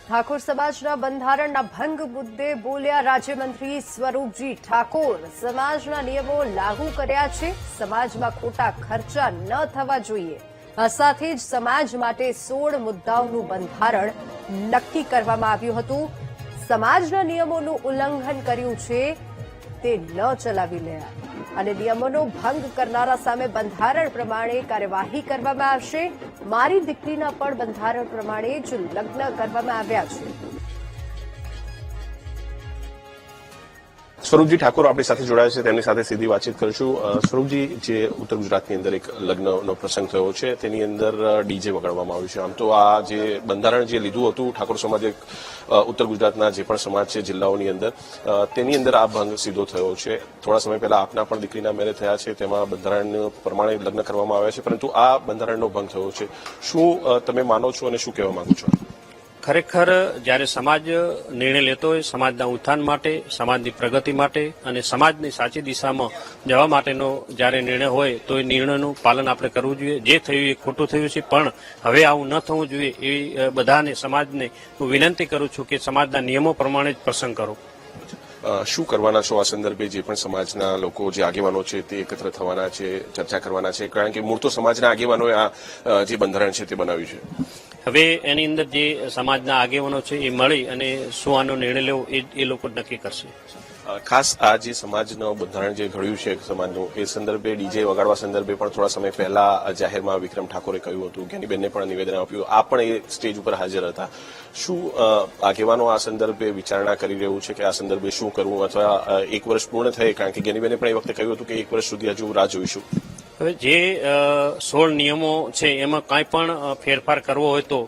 ઠાકોર સમાજના બંધારણના ભંગ મુદ્દે બોલ્યા રાજ્યમંત્રી સ્વરૂપજી ઠાકોર। સમાજના નિયમો લાગુ કર્યા છે, સમાજમાં ખોટા ખર્ચા ન થવા જોઈએ। આ સાથે જ સમાજ માટે 16 મુદ્દાઓનું બંધારણ નક્કી કરવામાં આવ્યું હતું। સમાજના નિયમોનું ઉલ્લંઘન કર્યું છે તે ન ચલાવી લેવાય અને નિયમોનો ભંગ કરનારા સામે બંધારણ પ્રમાણે કાર્યવાહી કરવામાં આવશે। મારી દીકરીના પણ બંધારણ પ્રમાણે જ લગ્ન કરવામાં આવ્યા છે। સ્વરૂપજી ઠાકોર આપણી સાથે જોડાયા છે, તેમની સાથે સીધી વાતચીત કરીશું। સ્વરૂપજી, જે ઉત્તર ગુજરાતની અંદર એક લગ્નનો પ્રસંગ થયો છે, તેની અંદર ડીજે વગાડવામાં આવ્યું છે। આમ તો આ જે બંધારણ જે લીધું હતું ઠાકોર સમાજે ઉત્તર ગુજરાતના જે પણ સમાજ છે જિલ્લાઓની અંદર, તેની અંદર આ ભંગ સીધો થયો છે। થોડા સમય પહેલા આપના પણ દીકરીના મેરેજ થયા છે, તેમાં બંધારણ પ્રમાણે લગ્ન કરવામાં આવ્યા છે, પરંતુ આ બંધારણનો ભંગ થયો છે। શું તમે માનો છો અને શું કહેવા માંગો છો? ખરેખર જ્યારે સમાજ નિર્ણય લેતો હોય સમાજના ઉત્થાન માટે, સમાજની પ્રગતિ માટે અને સમાજની સાચી દિશામાં જવા માટેનો જ્યારે નિર્ણય હોય તો એ નિર્ણયનું પાલન આપણે કરવું જોઈએ। જે થયું એ ખોટું થયું છે, પણ હવે આવું ન થવું જોઈએ એવી બધાને સમાજને હું વિનંતી કરું છું કે સમાજના નિયમો પ્રમાણે જ પ્રસંગ કરો। શું કરવાના છો આ સંદર્ભે? જે પણ સમાજના લોકો, જે આગેવાનો છે તે એકત્ર થવાના છે, ચર્ચા કરવાના છે, કારણ કે મૂળ તો સમાજના આગેવાનોએ આ જે બંધારણ છે તે બનાવ્યું છે। હવે એની અંદર જે સમાજના આગેવાનો છે એ મળી અને શું આનો નિર્ણય લેવો એ લોકો નક્કી કરશે। ખાસ આ જે સમાજનું બંધારણ જે ઘડ્યું છે સમાજનું, એ સંદર્ભે ડીજે વગાડવા સંદર્ભે પણ થોડા સમય પહેલા જાહેરમાં વિક્રમ ઠાકોરે કહ્યું હતું, જ્ઞાનીબેનને પણ નિવેદન આપ્યું, આ પણ એ સ્ટેજ ઉપર હાજર હતા। શું આગેવાનો આ સંદર્ભે વિચારણા કરી રહ્યું છે કે આ સંદર્ભે શું કરવું, અથવા 1 વર્ષ પૂર્ણ થાય, કારણ કે જ્ઞાનીબેને પણ એ વખતે કહ્યું હતું કે 1 વર્ષ સુધી હજુ રાહ જોઈશું। હવે જે 16 નિયમો છે એમાં કાંઈ પણ ફેરફાર કરવો હોય તો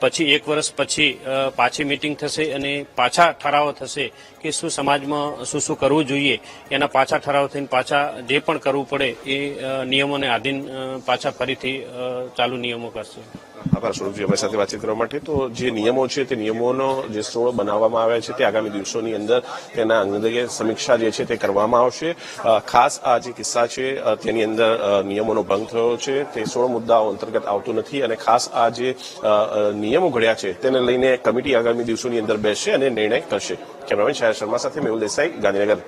પછી 1 વર્ષ પછી પાછી મીટિંગ થશે અને પાછા ઠરાવો થશે કે શું સમાજમાં શું કરવું જોઈએ, એના પાછા ઠરાવ થઈને પાછા જે પણ કરવું પડે એ નિયમોને આધીન પાછા ફરીથી ચાલુ નિયમો કરશે। આભાર સ્વરૂપજી અમારી સાથે વાતચીત કરવા માટે। તો જે નિયમો છે તે નિયમોનો જે 16 બનાવવામાં આવ્યા છે તે આગામી દિવસોની અંદર તેના અંગે સમીક્ષા જે છે તે કરવામાં આવશે। ખાસ આ જે કિસ્સા છે તેની અંદર નિયમોનો ભંગ થયો છે, તે 16 મુદ્દાઓ અંતર્ગત આવતું નથી, અને ખાસ આ જે નિયમો ઘડ્યા છે તેને લઈને કમિટી આગામી દિવસોની અંદર બેસશે અને નિર્ણય કરશે। કેમેરામેન શાયર શર્મા સાથે મેહુલ દેસાઈ, ગાંધીનગર।